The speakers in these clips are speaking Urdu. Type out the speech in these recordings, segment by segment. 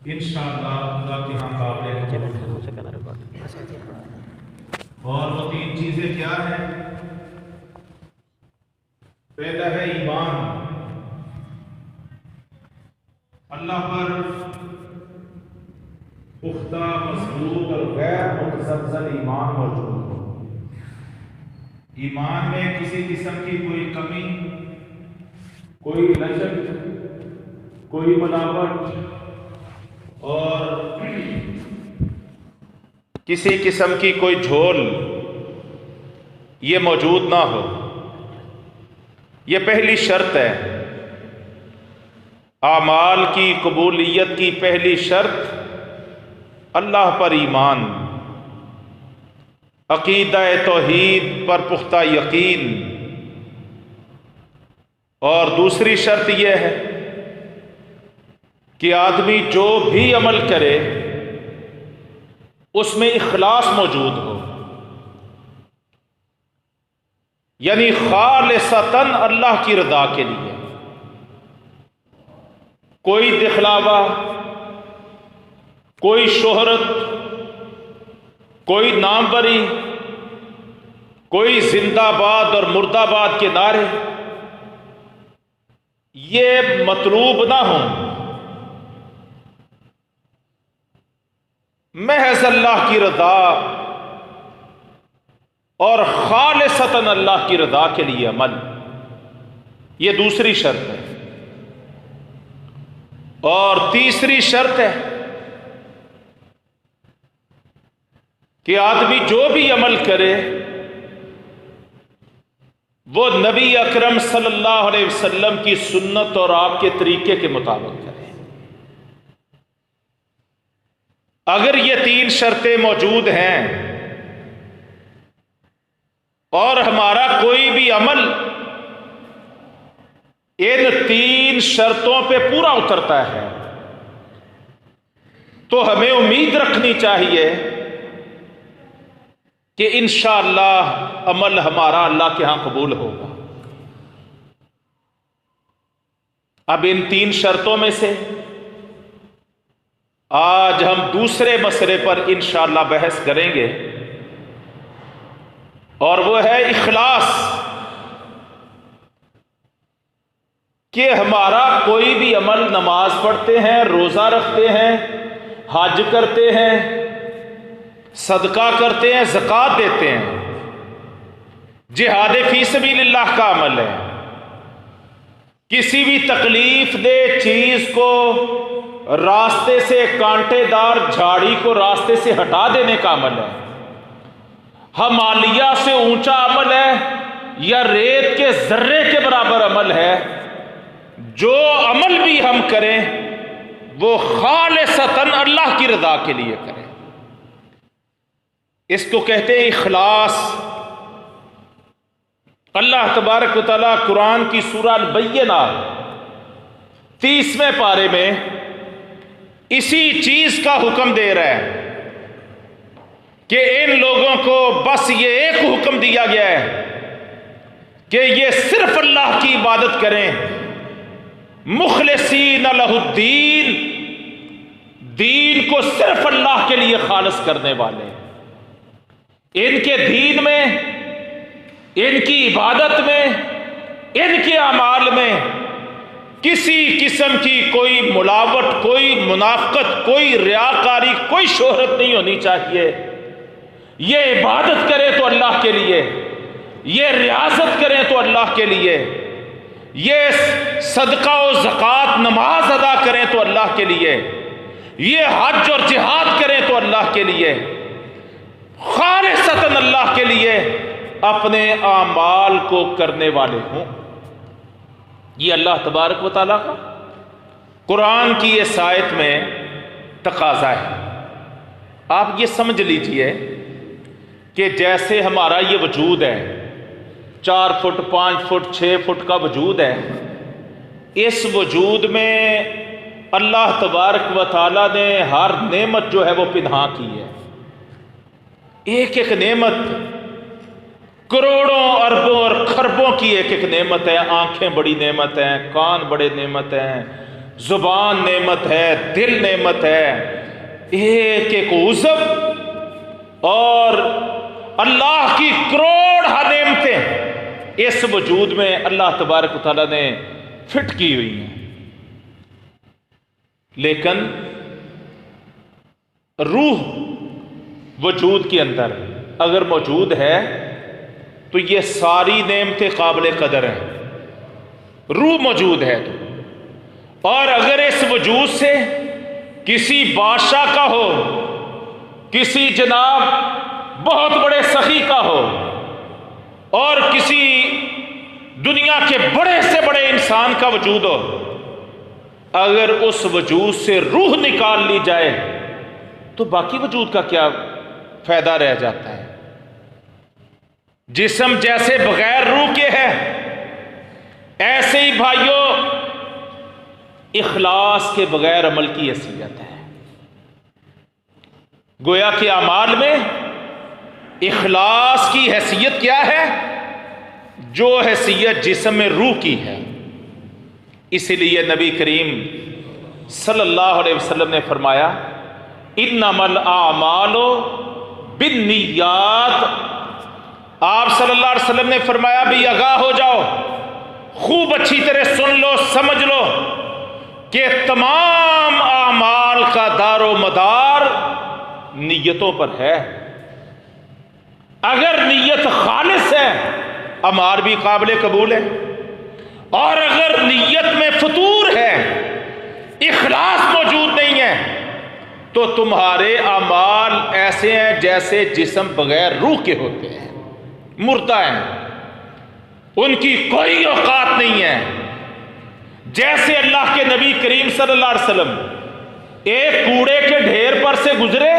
انشاءاللہ اللہ کے ہاں قابل اور وہ تین چیزیں کیا ہیں؟ پہلا ہے ایمان، اللہ پر پختہ مضبوط اور غیر متزلزل ایمان موجود ہو، ایمان میں کسی قسم کی کوئی کمی، کوئی لچک، کوئی ملاوٹ اور کسی قسم کی کوئی جھول یہ موجود نہ ہو۔ یہ پہلی شرط ہے، اعمال کی قبولیت کی پہلی شرط اللہ پر ایمان، عقیدہ توحید پر پختہ یقین۔ اور دوسری شرط یہ ہے کہ آدمی جو بھی عمل کرے اس میں اخلاص موجود ہو، یعنی خالصتاً اللہ کی رضا کے لیے، کوئی دکھلاوا، کوئی شہرت، کوئی نام بری، کوئی زندہ باد اور مردہ آباد کے نعرے یہ مطلوب نہ ہوں، محض اللہ کی رضا اور خالصتاً اللہ کی رضا کے لیے عمل، یہ دوسری شرط ہے۔ اور تیسری شرط ہے کہ آدمی جو بھی عمل کرے وہ نبی اکرم صلی اللہ علیہ وسلم کی سنت اور آپ کے طریقے کے مطابق کرے۔ اگر یہ تین شرطیں موجود ہیں اور ہمارا کوئی بھی عمل ان تین شرطوں پہ پورا اترتا ہے تو ہمیں امید رکھنی چاہیے کہ انشاءاللہ عمل ہمارا اللہ کے ہاں قبول ہوگا۔ اب ان تین شرطوں میں سے آج ہم دوسرے مسئلے پر انشاءاللہ بحث کریں گے، اور وہ ہے اخلاص، کہ ہمارا کوئی بھی عمل، نماز پڑھتے ہیں، روزہ رکھتے ہیں، حج کرتے ہیں، صدقہ کرتے ہیں، زکوٰۃ دیتے ہیں، جہاد فی سبیل اللہ کا عمل ہے، کسی بھی تکلیف دہ چیز کو راستے سے، کانٹے دار جھاڑی کو راستے سے ہٹا دینے کا عمل ہے، ہمالیہ سے اونچا عمل ہے یا ریت کے ذرے کے برابر عمل ہے، جو عمل بھی ہم کریں وہ خالصتاً اللہ کی رضا کے لیے کریں۔ اس کو کہتے ہیں اخلاص۔ اللہ تبارک و تعالیٰ قرآن کی سورہ البینہ 30ویں پارے میں اسی چیز کا حکم دے رہا ہے کہ ان لوگوں کو بس یہ ایک حکم دیا گیا ہے کہ یہ صرف اللہ کی عبادت کریں، مخلصین لہ الدین، دین کو صرف اللہ کے لیے خالص کرنے والے۔ ان کے دین میں، ان کی عبادت میں، ان کے اعمال میں کسی قسم کی کوئی ملاوٹ، کوئی منافقت، کوئی ریاکاری، کوئی شہرت نہیں ہونی چاہیے۔ یہ عبادت کرے تو اللہ کے لیے، یہ ریاضت کریں تو اللہ کے لیے، یہ صدقہ و زکوٰۃ نماز ادا کریں تو اللہ کے لیے، یہ حج اور جہاد کریں تو اللہ کے لیے، خالصتاً اللہ کے لیے اپنے اعمال کو کرنے والے ہوں۔ یہ اللہ تبارک و تعالیٰ کا قرآن کی اس آیت میں تقاضا ہے۔ آپ یہ سمجھ لیجئے کہ جیسے ہمارا یہ وجود ہے، 4 فٹ 5 فٹ 6 فٹ کا وجود ہے، اس وجود میں اللہ تبارک و تعالیٰ نے ہر نعمت جو ہے وہ پنہا کی ہے۔ ایک ایک نعمت کروڑوں اربوں اور خربوں کی ایک ایک نعمت ہے۔ آنکھیں بڑی نعمت ہیں، کان بڑے نعمت ہیں، زبان نعمت ہے، دل نعمت ہے، ایک ایک عضو اور اللہ کی کروڑ نعمتیں اس وجود میں اللہ تبارک و تعالیٰ نے فٹ کی ہوئی ہیں، لیکن روح وجود کے اندر اگر موجود ہے تو یہ ساری نعمتیں قابل قدر ہیں، روح موجود ہے تو، اور اگر اس وجود سے کسی بادشاہ کا ہو، کسی جناب بہت بڑے سخی کا ہو، اور کسی دنیا کے بڑے سے بڑے انسان کا وجود ہو، اگر اس وجود سے روح نکال لی جائے تو باقی وجود کا کیا فائدہ رہ جاتا ہے؟ جسم جیسے بغیر روح کے ہے، ایسے ہی بھائیوں اخلاص کے بغیر عمل کی حیثیت ہے۔ گویا کہ اعمال میں اخلاص کی حیثیت کیا ہے؟ جو حیثیت جسم میں روح کی ہے۔ اسی لیے نبی کریم صلی اللہ علیہ وسلم نے فرمایا انما الاعمال بالنیات۔ آپ صلی اللہ علیہ وسلم نے فرمایا بھی آگاہ ہو جاؤ، خوب اچھی طرح سن لو، سمجھ لو کہ تمام اعمال کا دار و مدار نیتوں پر ہے۔ اگر نیت خالص ہے اعمال بھی قابل قبول ہے، اور اگر نیت میں فطور ہے، اخلاص موجود نہیں ہے، تو تمہارے اعمال ایسے ہیں جیسے جسم بغیر روح کے ہوتے ہیں، مردہ ہیں، ان کی کوئی اوقات نہیں ہے۔ جیسے اللہ کے نبی کریم صلی اللہ علیہ وسلم ایک کوڑے کے ڈھیر پر سے گزرے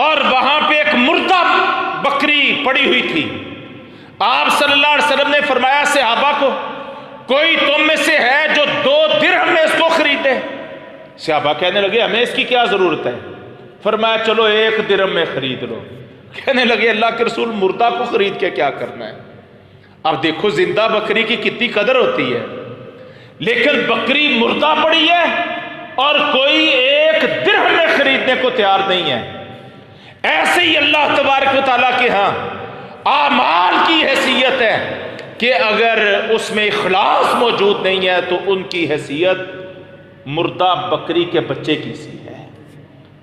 اور وہاں پہ ایک مردہ بکری پڑی ہوئی تھی، آپ صلی اللہ علیہ وسلم نے فرمایا صحابہ کو کوئی تم میں سے ہے جو 2 درہم میں اس کو خریدے؟ صحابہ کہنے لگے ہمیں اس کی کیا ضرورت ہے؟ فرمایا چلو 1 درہم میں خرید لو۔ کہنے لگے اللہ کے رسول مردہ کو خرید کے کیا کرنا ہے؟ اب دیکھو زندہ بکری کی کتنی قدر ہوتی ہے، لیکن بکری مردہ پڑی ہے اور کوئی 1 درہم میں خریدنے کو تیار نہیں ہے۔ ایسے ہی اللہ تبارک و تعالیٰ کے ہاں اعمال کی حیثیت ہے کہ اگر اس میں اخلاص موجود نہیں ہے تو ان کی حیثیت مردہ بکری کے بچے کی سی ہے۔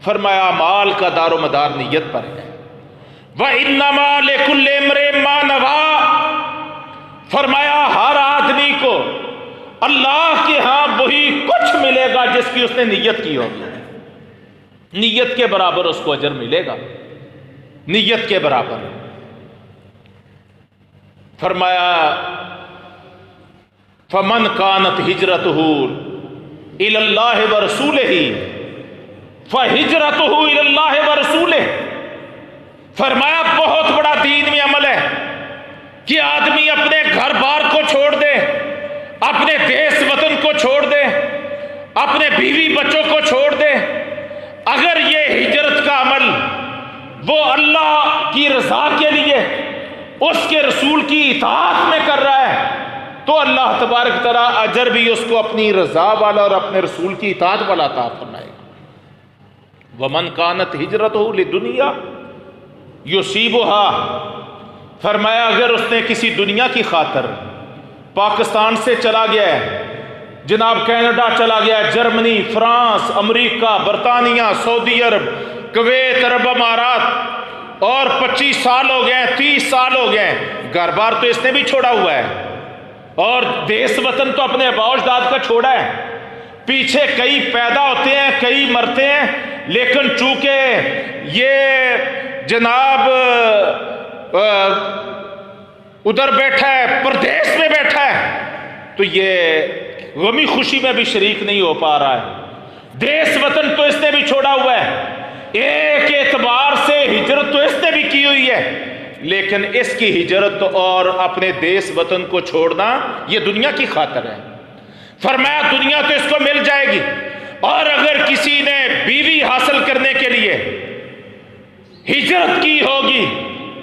فرمایا اعمال کا دار و مدار نیت پر ہے۔ وَإِنَّمَا لِكُلِّ امْرِئٍ مَّا نَوَىٰ، فرمایا ہر آدمی کو اللہ کے ہاں وہی کچھ ملے گا جس کی اس نے نیت کی ہوگی، نیت کے برابر اس کو اجر ملے گا، نیت کے برابر۔ فرمایا فَمَنْ كَانَتْ هِجْرَتُهُ إِلَى اللَّهِ وَرَسُولِهِ فَهِجْرَتُهُ إِلَى اللَّهِ وَرَسُولِهِ۔ فرمایا بہت بڑا دین میں عمل ہے کہ آدمی اپنے گھر بار کو چھوڑ دے، اپنے دیس وطن کو چھوڑ دے، اپنے بیوی بچوں کو چھوڑ دے۔ اگر یہ ہجرت کا عمل وہ اللہ کی رضا کے لیے، اس کے رسول کی اطاعت میں کر رہا ہے تو اللہ تبارک تعالیٰ اجر بھی اس کو اپنی رضا والا اور اپنے رسول کی اطاعت والا عطا فرمائے گا۔ وَمَنْ كَانَتْ هِجْرَتُهُ لِدُنْيَا يُصِيبُهَا، فرمایا اگر اس نے کسی دنیا کی خاطر پاکستان سے چلا گیا ہے، جناب کینیڈا چلا گیا ہے، جرمنی، فرانس، امریکہ، برطانیہ، سعودی عرب، کویت، عرب امارات، اور 25 سال ہو گئے، 30 سال ہو گئے، گھر بار تو اس نے بھی چھوڑا ہوا ہے، اور دیس وطن تو اپنے آباء و اجداد کا چھوڑا ہے۔ پیچھے کئی پیدا ہوتے ہیں، کئی مرتے ہیں، لیکن چونکہ یہ جناب ادھر بیٹھا ہے، پردیس میں بیٹھا ہے، تو یہ غمی خوشی میں بھی شریک نہیں ہو پا رہا ہے۔ دیس وطن تو اس نے بھی چھوڑا ہوا ہے، ایک اعتبار سے ہجرت تو اس نے بھی کی ہوئی ہے، لیکن اس کی ہجرت اور اپنے دیس وطن کو چھوڑنا یہ دنیا کی خاطر ہے۔ فرمایا دنیا تو اس کو مل جائے گی، اور اگر کسی نے بیوی حاصل کرنے کے لیے ہجرت کی ہوگی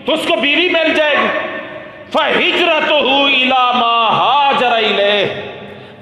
تو اس کو بیوی مل جائے گی۔ فَهِجْرَتُهُ إِلَىٰ مَا هَاجَرَ إِلَيْهِ،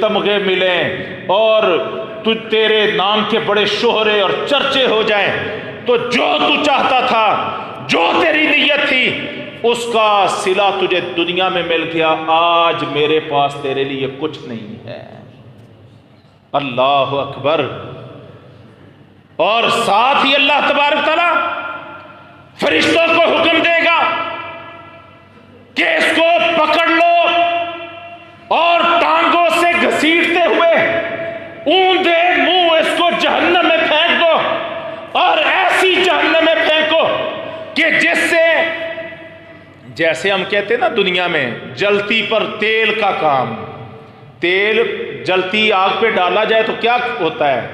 تمغے ملیں اور تیرے نام کے بڑے شہرے اور چرچے ہو جائیں، تو جو تو چاہتا تھا، جو تیری نیت تھی، اس کا صلہ تجھے دنیا میں مل گیا، آج میرے پاس تیرے لیے کچھ نہیں ہے۔ اللہ اکبر۔ اور ساتھ ہی اللہ تبارک تعالیٰ فرشتوں کو حکم دے گا کہ اس کو پکڑ لو اور ٹانگوں سے گھسیٹتے ہوئے اوندے منہ اس کو جہنم میں پھینک دو، اور ایسی جہنم میں پھینکو کہ جس سے، جیسے ہم کہتے ہیں نا دنیا میں جلتی پر تیل کا کام، تیل جلتی آگ پہ ڈالا جائے تو کیا ہوتا ہے؟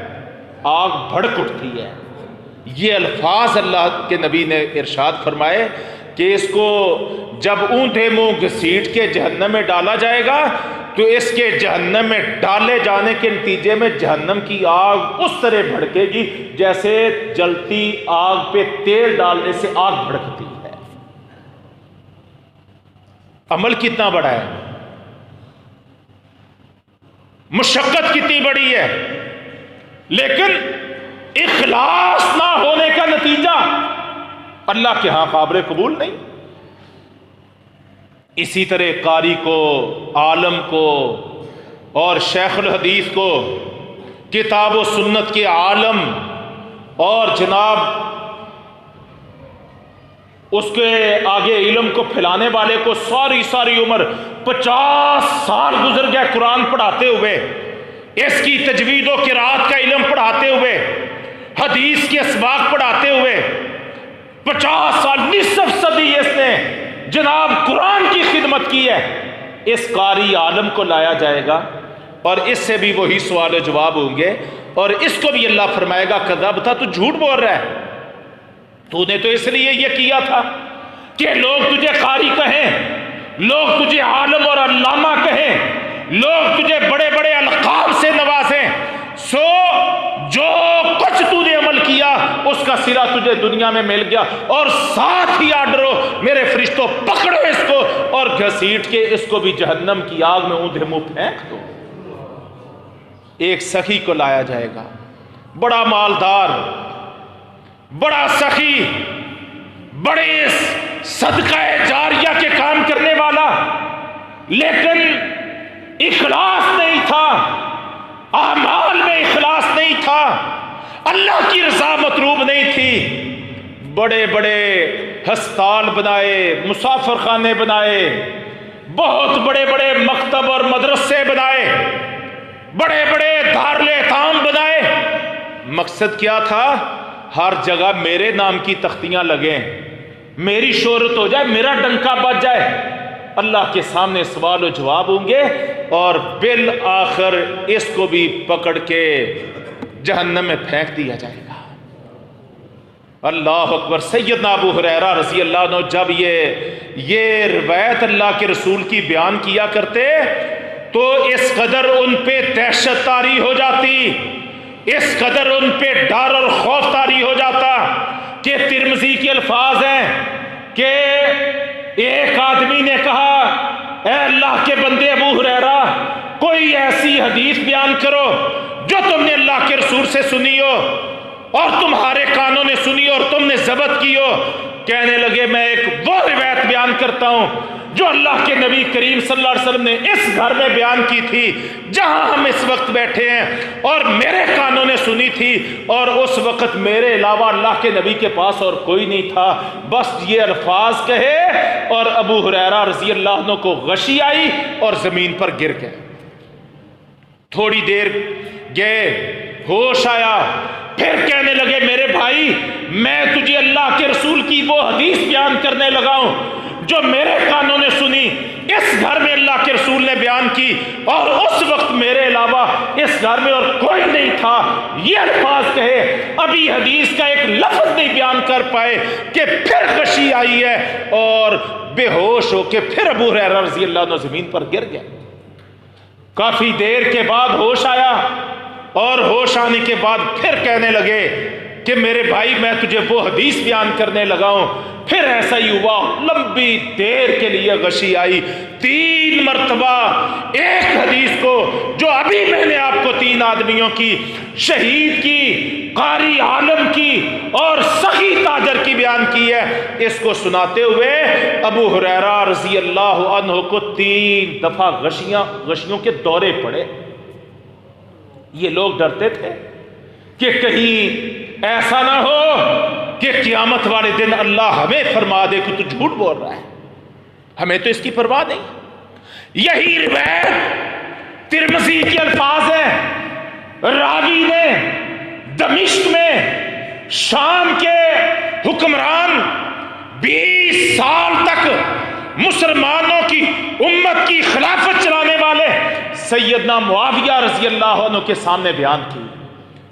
آگ بھڑک اٹھتی ہے۔ یہ الفاظ اللہ کے نبی نے ارشاد فرمائے کہ اس کو جب اوندھے منہ گھسیٹ کے جہنم میں ڈالا جائے گا تو اس کے جہنم میں ڈالے جانے کے نتیجے میں جہنم کی آگ اس طرح بھڑکے گی جیسے جلتی آگ پہ تیل ڈالنے سے آگ بھڑکتی ہے۔ عمل کتنا بڑا ہے، مشقت کتنی بڑی ہے، لیکن اخلاص نہ ہونے کا نتیجہ اللہ کے ہاں قابل قبول نہیں۔ اسی طرح قاری کو، عالم کو اور شیخ الحدیث کو، کتاب و سنت کے عالم اور جناب اس کے آگے علم کو پھیلانے والے کو ساری عمر 50 سال گزر گئے قرآن پڑھاتے ہوئے، اس کی تجوید و قرات کا علم پڑھاتے ہوئے، حدیث کے اسباق پڑھاتے ہوئے 50 سال، نصف صدی اس نے جناب قرآن کی خدمت کی ہے۔ اس قاری عالم کو لایا جائے گا اور اس سے بھی وہی سوال و جواب ہوں گے، اور اس کو بھی اللہ فرمائے گا کذبت، تو جھوٹ بول رہا ہے، تو نے تو اس لیے یہ کیا تھا کہ لوگ تجھے قاری کہیں، لوگ تجھے عالم اور علامہ کہیں، لوگ تجھے بڑے بڑے القاب سے نوازیں، سو جو کچھ تو نے عمل کیا اس کا صلہ تجھے دنیا میں مل گیا، اور ساتھ ہی آرڈر ہو میرے فرشتوں پکڑو اس کو اور گھسیٹ کے اس کو بھی جہنم کی آگ میں اوندھے منہ پھینک دو۔ ایک سخی کو لایا جائے گا، بڑا مالدار، بڑا سخی، بڑے صدقہ جاریہ کے کام کرنے والا، لیکن اخلاص نہیں تھا، اعمال میں اخلاص نہیں تھا، اللہ کی رضا مطلوب نہیں تھی۔ بڑے بڑے ہسپتال بنائے، مسافر خانے بنائے، بہت بڑے بڑے مکتب اور مدرسے بنائے، بڑے بڑے دارالایتام بنائے، مقصد کیا تھا؟ ہر جگہ میرے نام کی تختیاں لگیں، میری شہرت ہو جائے، میرا ڈنکا بج جائے۔ اللہ کے سامنے سوال و جواب ہوں گے، اور بالآخر اس کو بھی پکڑ کے جہنم میں پھینک دیا جائے گا۔ اللہ اکبر۔ سیدنا ابو ہریرہ رضی اللہ عنہ جب یہ روایت اللہ کے رسول کی بیان کیا کرتے تو اس قدر ان پہ دہشت طاری ہو جاتی، اس قدر ان پہ ڈر اور خوف طاری ہو جاتا کہ ترمذی کے الفاظ ہیں کہ ایک آدمی نے کہا، اے اللہ کے بندے ابو ہریرہ، کوئی ایسی حدیث بیان کرو جو تم نے اللہ کے رسول سے سنی ہو اور تمہارے کانوں نے سنی ہو اور تم نے ضبط کی ہو۔ کہنے لگے میں ایک وہ روایت بیان کرتا ہوں جو اللہ کے نبی کریم صلی اللہ علیہ وسلم نے اس گھر میں بیان کی تھی جہاں ہم اس وقت بیٹھے ہیں، اور میرے کانوں نے سنی تھی، اور اس وقت میرے علاوہ اللہ کے نبی کے پاس اور کوئی نہیں تھا۔ بس یہ الفاظ کہے اور ابو ہریرہ رضی اللہ عنہ کو غشی آئی اور زمین پر گر گئے۔ تھوڑی دیر گئے، ہوش آیا، پھر کہنے لگے میرے بھائی، میں تجھے اللہ کے رسول کی وہ حدیث بیان کرنے لگا ہوں جو میرے کانوں نے سنی، اس گھر میں اللہ کے رسول نے بیان کی، اور اس وقت میرے علاوہ اس گھر میں اور کوئی نہیں تھا۔ یہ الفاظ کہے، ابھی حدیث کا ایک لفظ نہیں بیان کر پائے کہ پھر غشی آئی ہے اور بے ہوش ہو کے پھر ابو ہریرہ رضی اللہ عنہ زمین پر گر گئے۔ کافی دیر کے بعد ہوش آیا، اور ہوش آنے کے بعد پھر کہنے لگے کہ میرے بھائی میں تجھے وہ حدیث بیان کرنے لگا ہوں. پھر ایسا ہی ہوا, لمبی دیر کے لیے غشی آئی. 3 مرتبہ ایک حدیث کو جو ابھی میں نے آپ کو 3 آدمیوں کی, شہید کی, قاری عالم کی اور سخی تاجر کی بیان کی ہے, اس کو سناتے ہوئے ابو ہریرہ رضی اللہ عنہ کو 3 دفعہ غشیوں کے دورے پڑے. یہ لوگ ڈرتے تھے کہ کہیں ایسا نہ ہو کہ قیامت والے دن اللہ ہمیں فرما دے کہ تو جھوٹ بول رہا ہے, ہمیں تو اس کی پرواہ نہیں. یہی روایت ترمذی کے الفاظ ہیں. راوی نے دمشق میں شام کے حکمران 20 سال تک مسلمانوں کی امت کی خلافت چلانے والے سیدنا معاویہ رضی اللہ عنہ کے سامنے بیان کی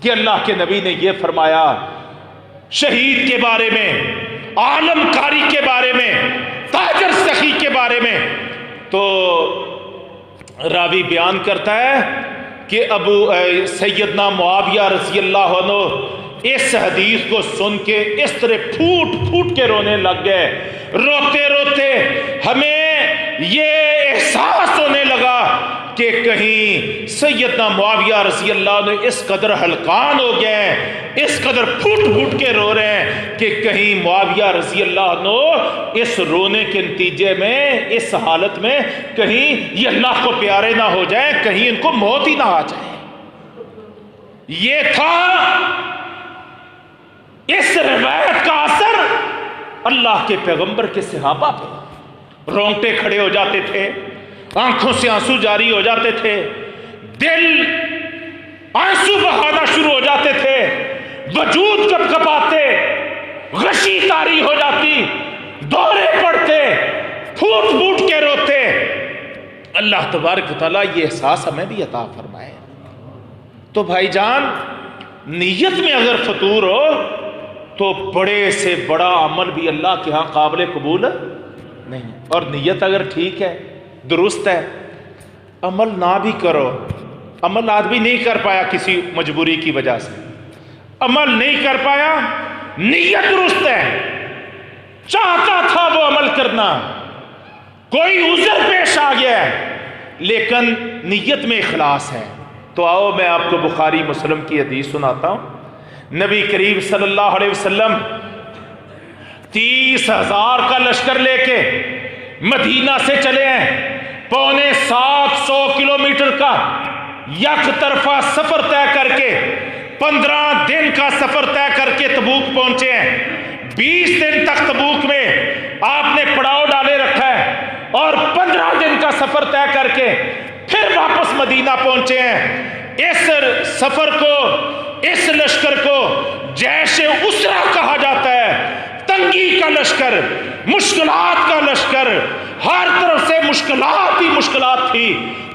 کہ اللہ کے نبی نے یہ فرمایا شہید کے بارے میں, عالم کاری کے بارے میں, تاجر سخی کے بارے میں. تو راوی بیان کرتا ہے کہ سیدنا معاویہ رضی اللہ عنہ اس حدیث کو سن کے اس طرح پھوٹ پھوٹ کے رونے لگ گئے. روتے روتے ہمیں یہ احساس ہونے لگا کہ کہیں سیدنا معاویہ رضی اللہ عنہ اس قدر ہلکان ہو گئے ہیں, اس قدر پھوٹ پھوٹ کے رو رہے ہیں کہ کہیں معاویہ رضی اللہ عنہ اس رونے کے نتیجے میں, اس حالت میں کہیں یہ اللہ کو پیارے نہ ہو جائیں, کہیں ان کو موت ہی نہ آ جائے. یہ تھا اس روایت کا اثر اللہ کے پیغمبر کے صحابہ پہ. رونگٹے کھڑے ہو جاتے تھے, آنکھوں سے آنسو جاری ہو جاتے تھے, دل آنسو بہانا شروع ہو جاتے تھے, وجود کپ کپاتے, غشی طاری ہو جاتی, دورے پڑتے, پھوٹ پھوٹ کے روتے. اللہ تبارک و تعالیٰ یہ احساس ہمیں بھی عطا فرمائے. تو بھائی جان, نیت میں اگر فطور ہو تو بڑے سے بڑا عمل بھی اللہ کے ہاں قابل قبول نہیں. اور نیت اگر ٹھیک ہے, درست ہے, عمل نہ بھی کرو, عمل آدمی نہیں کر پایا کسی مجبوری کی وجہ سے, عمل نہیں کر پایا, نیت درست ہے, چاہتا تھا وہ عمل کرنا, کوئی عذر پیش آ گیا ہے, لیکن نیت میں اخلاص ہے. تو آؤ میں آپ کو بخاری مسلم کی حدیث سناتا ہوں. نبی کریم صلی اللہ علیہ وسلم 30,000 کا لشکر لے کے مدینہ سے چلے ہیں. 750 کلومیٹر کا یک طرفہ سفر طے کر کے 15 دن کا سفر طے کر کے تبوک پہنچے ہیں. 20 دن تک تبوک میں آپ نے پڑاؤ ڈالے رکھا ہے اور 15 دن کا سفر طے کر کے پھر واپس مدینہ پہنچے ہیں. اس سفر کو, اس لشکر کو جیش اسرا کہا جاتا ہے. تنگی کا لشکر, مشکلات کا لشکر, ہر طرف سے مشکلات ہی مشکلات تھی,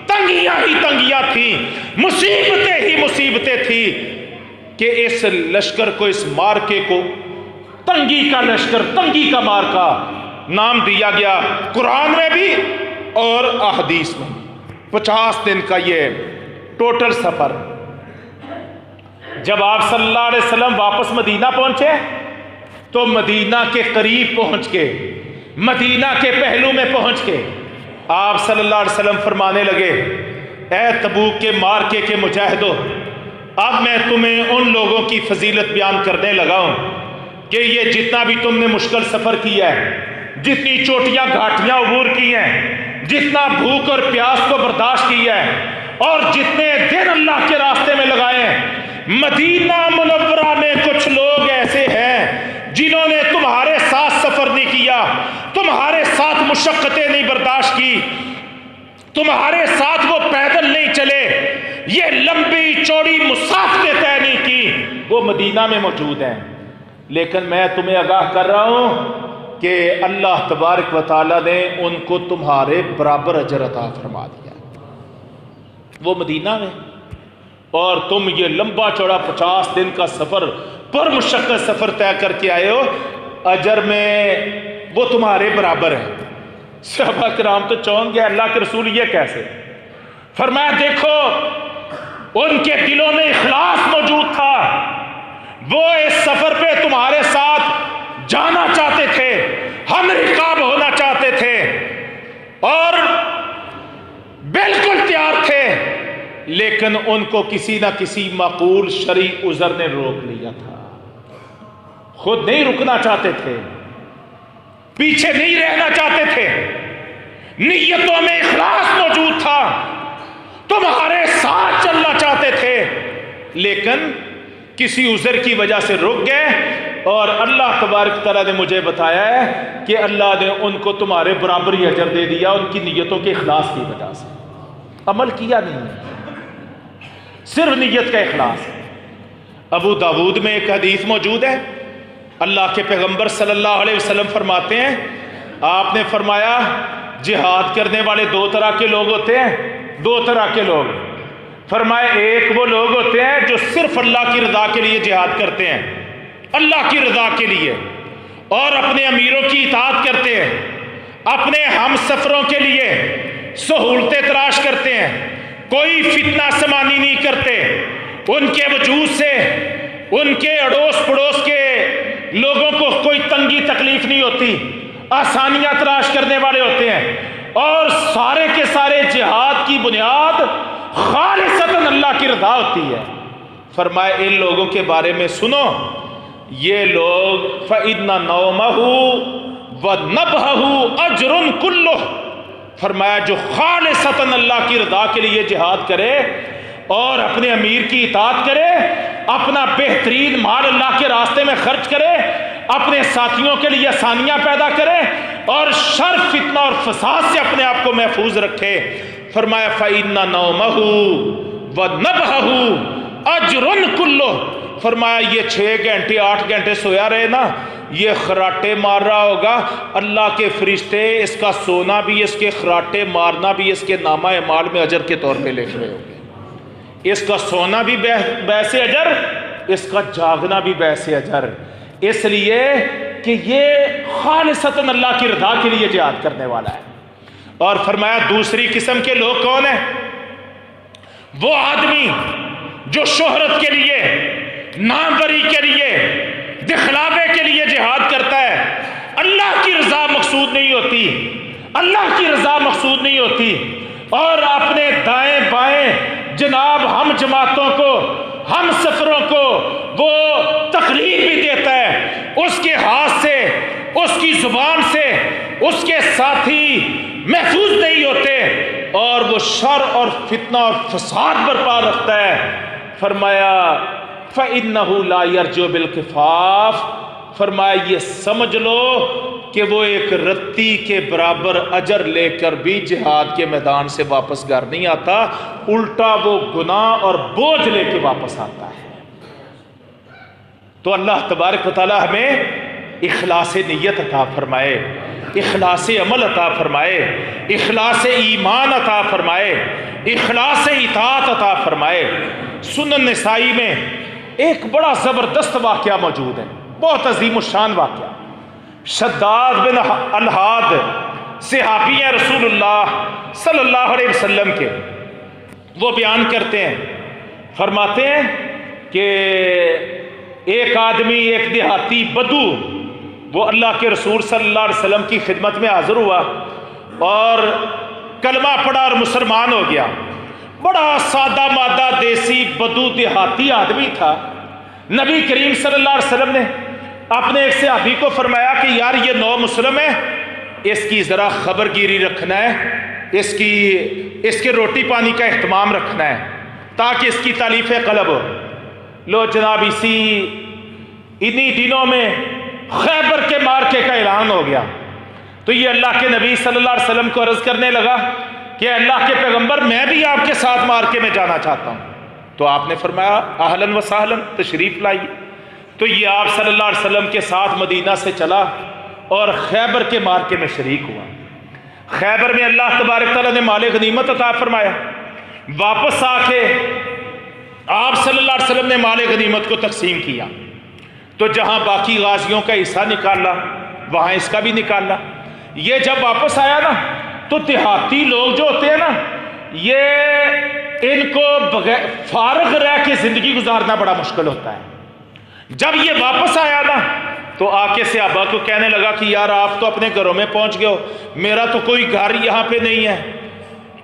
تنگیاں ہی تنگیاں تھیں, مصیبتیں ہی مصیبتیں تھی کہ اس لشکر کو, اس مارکے کو تنگی کا لشکر, تنگی کا مارکا نام دیا گیا. قرآن میں بھی اور احادیث میں 50 دن کا یہ ٹوٹل سفر. جب آپ صلی اللہ علیہ وسلم واپس مدینہ پہنچے تو مدینہ کے قریب پہنچ کے, مدینہ کے پہلو میں پہنچ کے آپ صلی اللہ علیہ وسلم فرمانے لگے, اے تبوک کے مارکے کے مجاہدو, اب میں تمہیں ان لوگوں کی فضیلت بیان کرنے لگا ہوں کہ یہ جتنا بھی تم نے مشکل سفر کیا ہے, جتنی چوٹیاں گھاٹیاں عبور کی ہیں, جتنا بھوک اور پیاس کو برداشت کیا ہے اور جتنے دن اللہ کے راستے میں لگائے ہیں, مدینہ منورہ میں کچھ لوگ ایسے ہیں جنہوں نے تمہارے ساتھ سفر نہیں کیا, تمہارے ساتھ مشقتیں نہیں برداشت کی, تمہارے ساتھ وہ پیدل نہیں چلے, یہ لمبی چوڑی مسافتیں طے نہیں کی, وہ مدینہ میں موجود ہیں. لیکن میں تمہیں آگاہ کر رہا ہوں کہ اللہ تبارک و تعالیٰ نے ان کو تمہارے برابر اجر عطا فرما دیا, وہ مدینہ میں, اور تم یہ لمبا چوڑا 50 دن کا سفر, پر مشقت سفر طے کر کے آئے ہو, اجر میں وہ تمہارے برابر ہے. صحابہ کرام تو چونک گئے, اللہ کے رسول یہ کیسے؟ فرمایا دیکھو ان کے دلوں میں اخلاص موجود تھا, وہ اس سفر پہ تمہارے ساتھ جانا چاہتے تھے، ہم رکاب ہونا چاہتے تھے اور بالکل تیار تھے، لیکن ان کو کسی نہ کسی معقول شرعی عذر نے روک لیا تھا۔ خود نہیں رکنا چاہتے تھے، پیچھے نہیں رہنا چاہتے تھے، نیتوں میں اخلاص موجود تھا، تمہارے ساتھ چلنا چاہتے تھے، لیکن کسی عذر کی وجہ سے رک گئے۔ اور اللہ تبارک تعالیٰ نے مجھے بتایا ہے کہ اللہ نے ان کو تمہارے برابر ہی اجر دے دیا ان کی نیتوں کے اخلاص کی وجہ سے۔ عمل کیا نہیں ہے، صرف نیت کا اخلاص۔ ابو داود میں ایک حدیث موجود ہے، اللہ کے پیغمبر صلی اللہ علیہ وسلم فرماتے ہیں، آپ نے فرمایا جہاد کرنے والے دو طرح کے لوگ ہوتے ہیں، دو طرح کے لوگ۔ فرمایا ایک وہ لوگ ہوتے ہیں جو صرف اللہ کی رضا کے لیے جہاد کرتے ہیں، اللہ کی رضا کے لیے، اور اپنے امیروں کی اطاعت کرتے ہیں، اپنے ہم سفروں کے لیے سہولتیں تلاش کرتے ہیں، کوئی فتنہ سمانی نہیں کرتے، ان کے وجود سے ان کے اڑوس پڑوس کے لوگوں کو کوئی تنگی تکلیف نہیں ہوتی، آسانیاں تلاش کرنے والے ہوتے ہیں، اور سارے کے سارے جہاد کی بنیاد خالصتاً اللہ کی رضا ہوتی ہے۔ فرمایا ان لوگوں کے بارے میں سنو، یہ لوگ فَإِنَّ نَوْمَهُ وَنَبْهَهُ أَجْرٌ كُلُّهُ، فرمایا جو خالصتاً اللہ کی رضا کے لیے جہاد کرے اور اپنے امیر کی اطاعت کرے، اپنا بہترین مال اللہ کے راستے میں خرچ کرے، اپنے ساتھیوں کے لیے آسانیاں پیدا کرے اور شر فتنہ اور فساد سے اپنے آپ کو محفوظ رکھے، فرمایا فَإِنَّ نَوْمَهُ وَنَبْهَهُ أَجْرٌ كُلُّهُ، فرمایا یہ 6 گھنٹے 8 گھنٹے سویا رہے نا، یہ خراٹے مار رہا ہوگا، اللہ کے فرشتے اس کا سونا بھی، اس کے خراٹے مارنا بھی اس کے نامہ اعمال میں اجر کے طور پہ لکھ رہے ہوں گے۔ اس کا سونا بھی بیس اجر، اس کا جاگنا بھی بیس اجر، اس لیے کہ یہ خالصتاً اللہ کی رضا کے لیے جہاد کرنے والا ہے۔ اور فرمایا دوسری قسم کے لوگ کون ہیں؟ وہ آدمی جو شہرت کے لیے، ناموری کے لیے، دکھلاوے کے لیے جہاد کرتا ہے، اللہ کی رضا مقصود نہیں ہوتی، اللہ کی رضا مقصود نہیں ہوتی، اور اپنے دائیں بائیں جناب ہم جماعتوں کو، ہم سفروں کو وہ تقریر بھی دیتا ہے، اس کے ہاتھ سے، اس کی زبان سے اس کے ساتھی محفوظ نہیں ہوتے، اور وہ شر اور فتنہ اور فساد برپا رکھتا ہے۔ فرمایا فَإِنَّهُ لَا يَرْجُو بِالْكِفَافِ، فرمایا یہ سمجھ لو کہ وہ ایک رتی کے برابر اجر لے کر بھی جہاد کے میدان سے واپس گھر نہیں آتا، الٹا وہ گناہ اور بوجھ لے کے واپس آتا ہے۔ تو اللہ تبارک و تعالی ہمیں اخلاص نیت عطا فرمائے، اخلاص عمل عطا فرمائے، اخلاص ایمان عطا فرمائے، اخلاص اطاعت عطا فرمائے۔ سنن نسائی میں ایک بڑا زبردست واقعہ موجود ہے، بہت عظیم الشان واقعہ۔ شداد بن الحاد صحابی ہیں رسول اللہ صلی اللہ علیہ وسلم کے، وہ بیان کرتے ہیں، فرماتے ہیں کہ ایک آدمی، ایک دیہاتی بدو، وہ اللہ کے رسول صلی اللہ علیہ وسلم کی خدمت میں حاضر ہوا اور کلمہ پڑھا اور مسلمان ہو گیا۔ بڑا سادہ مادہ دیسی بدو دیہاتی آدمی تھا۔ نبی کریم صلی اللہ علیہ وسلم نے اپنے ایک صحابی کو فرمایا کہ یار یہ نو مسلم ہے، اس کی ذرا خبر گیری رکھنا ہے، اس کے روٹی پانی کا اہتمام رکھنا ہے تاکہ اس کی تالیف قلب ہو۔ لو جناب انہی دنوں میں خیبر کے مارکے کا اعلان ہو گیا، تو یہ اللہ کے نبی صلی اللہ علیہ وسلم کو عرض کرنے لگا کہ اللہ کے پیغمبر میں بھی آپ کے ساتھ مارکے میں جانا چاہتا ہوں۔ تو آپ نے فرمایا اہلاً و سہلاً، تشریف لائیے۔ تو یہ آپ صلی اللہ علیہ وسلم کے ساتھ مدینہ سے چلا اور خیبر کے مارکے میں شریک ہوا۔ خیبر میں اللہ تبارک تعالیٰ نے مال غنیمت عطا فرمایا۔ واپس آ کے آپ صلی اللہ علیہ وسلم نے مال غنیمت کو تقسیم کیا، تو جہاں باقی غازیوں کا حصہ نکالا وہاں اس کا بھی نکالا۔ یہ جب واپس آیا نا تو دیہاتی لوگ جو ہوتے ہیں نا، یہ ان کو فارغ رہ کے زندگی گزارنا بڑا مشکل ہوتا ہے۔ جب یہ واپس آیا نا تو آ کے صحابہ کو کہنے لگا کہ یار آپ تو اپنے گھروں میں پہنچ گئے ہو، میرا تو کوئی گھر یہاں پہ نہیں ہے،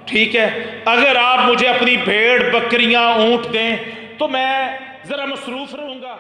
ٹھیک ہے اگر آپ مجھے اپنی بھیڑ بکریاں اونٹ دیں تو میں ذرا مصروف رہوں گا۔